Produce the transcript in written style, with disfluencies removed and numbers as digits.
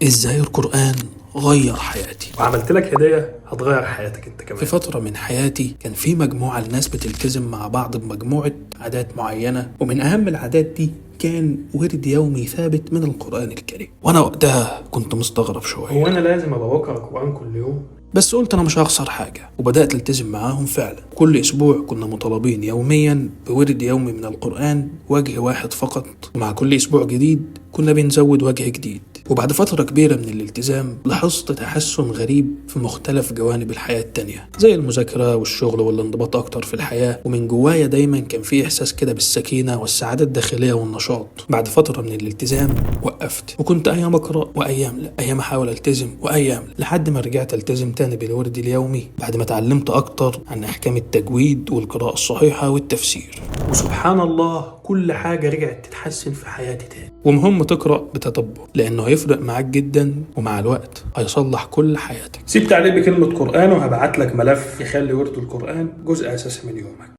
ازاي القرآن غير حياتي. وعملت لك هدية هتغير حياتك انت كمان. في فترة من حياتي كان في مجموعة الناس بتلتزم مع بعض بمجموعة عادات معينة، ومن أهم العادات دي كان ورد يومي ثابت من القرآن الكريم. وأنا وقتها كنت مستغرب شوية، هو انا لازم ابقى بقرا القرآن كل يوم؟ بس قلت أنا مش هخسر حاجة، وبدأت التزم معاهم فعلا. كل أسبوع كنا مطالبين يوميا بورد يومي من القرآن، وجه واحد فقط، ومع كل أسبوع جديد كنا بنزود وجه جديد. وبعد فترة كبيرة من الالتزام لاحظت تحسن غريب في مختلف جوانب الحياة التانية، زي المذاكرة والشغل والانضباط أكتر في الحياة. ومن جوايا دايما كان في إحساس كده بالسكينة والسعادة الداخلية والنشاط. بعد فترة من الالتزام وقفت، وكنت أيام أقرأ وأيام لا، أيام أحاول ألتزم وأيام لا، لحد ما رجعت ألتزم تاني بالورد اليومي بعد ما اتعلمت أكتر عن أحكام التجويد والقراءة الصحيحة والتفسير. وسبحان الله كل حاجة رجعت تتحسن في حياتي تاني. ومهم تقرأ بتدبر، لأنه هيفرق معاك جدا، ومع الوقت هيصلح كل حياتك. سيب تعليق بكلمة قرآن وهبعت لك ملف يخلي ورد القرآن جزء أساسي من يومك.